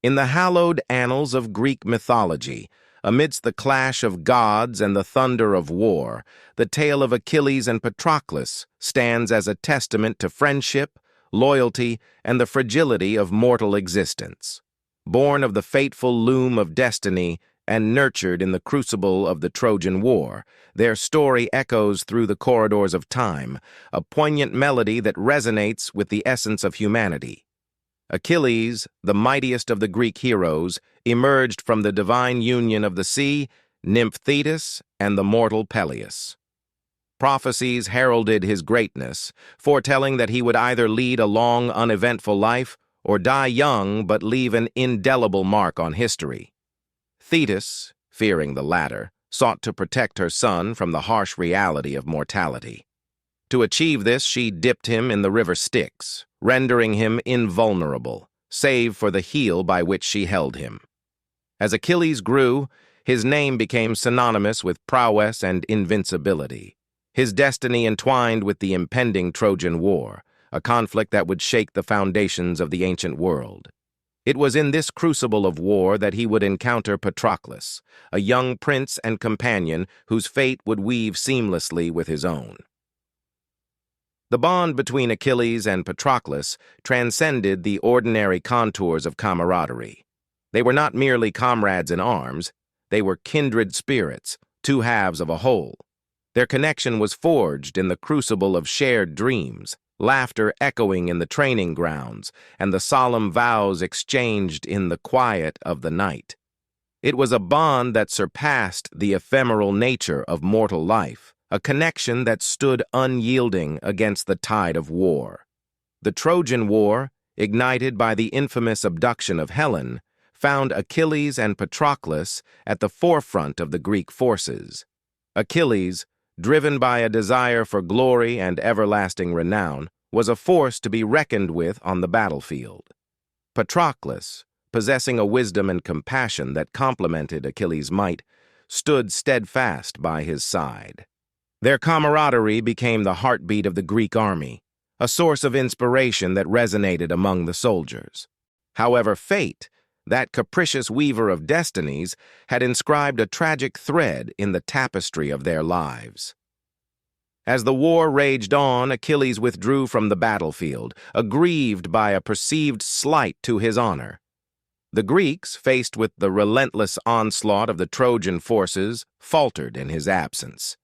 In the hallowed annals of Greek mythology, amidst the clash of gods and the thunder of war, the tale of Achilles and Patroclus stands as a testament to friendship, loyalty, and the fragility of mortal existence. Born of the fateful loom of destiny and nurtured in the crucible of the Trojan War, their story echoes through the corridors of time, a poignant melody that resonates with the essence of humanity. Achilles, the mightiest of the Greek heroes, emerged from the divine union of the sea, nymph Thetis, and the mortal Peleus. Prophecies heralded his greatness, foretelling that he would either lead a long, uneventful life or die young but leave an indelible mark on history. Thetis, fearing the latter, sought to protect her son from the harsh reality of mortality. To achieve this, she dipped him in the river Styx, rendering him invulnerable, save for the heel by which she held him. As Achilles grew, his name became synonymous with prowess and invincibility. His destiny entwined with the impending Trojan War, a conflict that would shake the foundations of the ancient world. It was in this crucible of war that he would encounter Patroclus, a young prince and companion whose fate would weave seamlessly with his own. The bond between Achilles and Patroclus transcended the ordinary contours of camaraderie. They were not merely comrades in arms, they were kindred spirits, two halves of a whole. Their connection was forged in the crucible of shared dreams, laughter echoing in the training grounds, and the solemn vows exchanged in the quiet of the night. It was a bond that surpassed the ephemeral nature of mortal life, a connection that stood unyielding against the tide of war. The Trojan War, ignited by the infamous abduction of Helen, found Achilles and Patroclus at the forefront of the Greek forces. Achilles, driven by a desire for glory and everlasting renown, was a force to be reckoned with on the battlefield. Patroclus, possessing a wisdom and compassion that complemented Achilles' might, stood steadfast by his side. Their camaraderie became the heartbeat of the Greek army, a source of inspiration that resonated among the soldiers. However, fate, that capricious weaver of destinies, had inscribed a tragic thread in the tapestry of their lives. As the war raged on, Achilles withdrew from the battlefield, aggrieved by a perceived slight to his honor. The Greeks, faced with the relentless onslaught of the Trojan forces, faltered in his absence.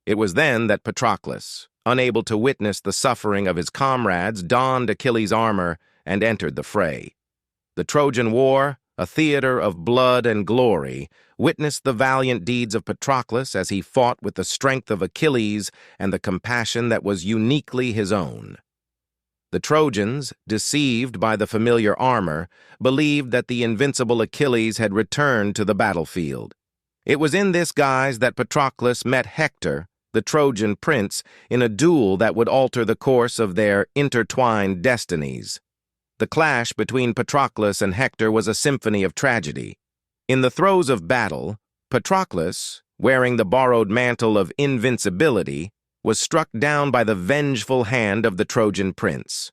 It was then that Patroclus, unable to witness the suffering of his comrades, donned Achilles' armor and entered the fray. The Trojan War, a theater of blood and glory, witnessed the valiant deeds of Patroclus as he fought with the strength of Achilles and the compassion that was uniquely his own. The Trojans, deceived by the familiar armor, believed that the invincible Achilles had returned to the battlefield. It was in this guise that Patroclus met Hector, the Trojan prince, in a duel that would alter the course of their intertwined destinies. The clash between Patroclus and Hector was a symphony of tragedy. In the throes of battle, Patroclus, wearing the borrowed mantle of invincibility, was struck down by the vengeful hand of the Trojan prince.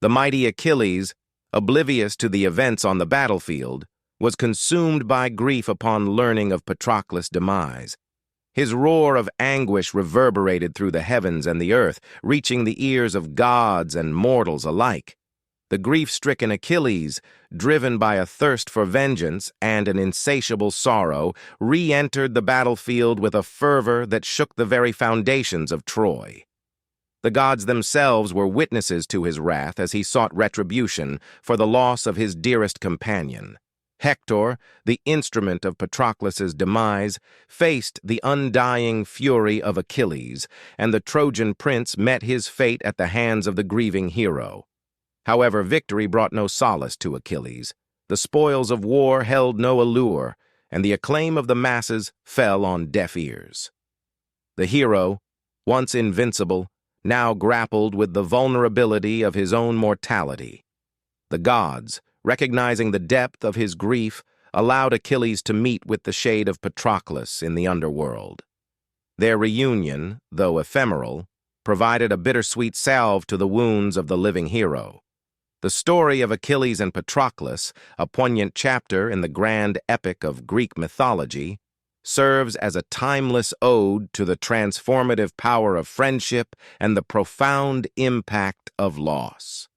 The mighty Achilles, oblivious to the events on the battlefield, was consumed by grief upon learning of Patroclus' demise. His roar of anguish reverberated through the heavens and the earth, reaching the ears of gods and mortals alike. The grief-stricken Achilles, driven by a thirst for vengeance and an insatiable sorrow, re-entered the battlefield with a fervor that shook the very foundations of Troy. The gods themselves were witnesses to his wrath as he sought retribution for the loss of his dearest companion. Hector, the instrument of Patroclus' demise, faced the undying fury of Achilles, and the Trojan prince met his fate at the hands of the grieving hero. However, victory brought no solace to Achilles. The spoils of war held no allure, and the acclaim of the masses fell on deaf ears. The hero, once invincible, now grappled with the vulnerability of his own mortality. The gods, recognizing the depth of his grief, allowed Achilles to meet with the shade of Patroclus in the underworld. Their reunion, though ephemeral, provided a bittersweet salve to the wounds of the living hero. The story of Achilles and Patroclus, a poignant chapter in the grand epic of Greek mythology, serves as a timeless ode to the transformative power of friendship and the profound impact of loss.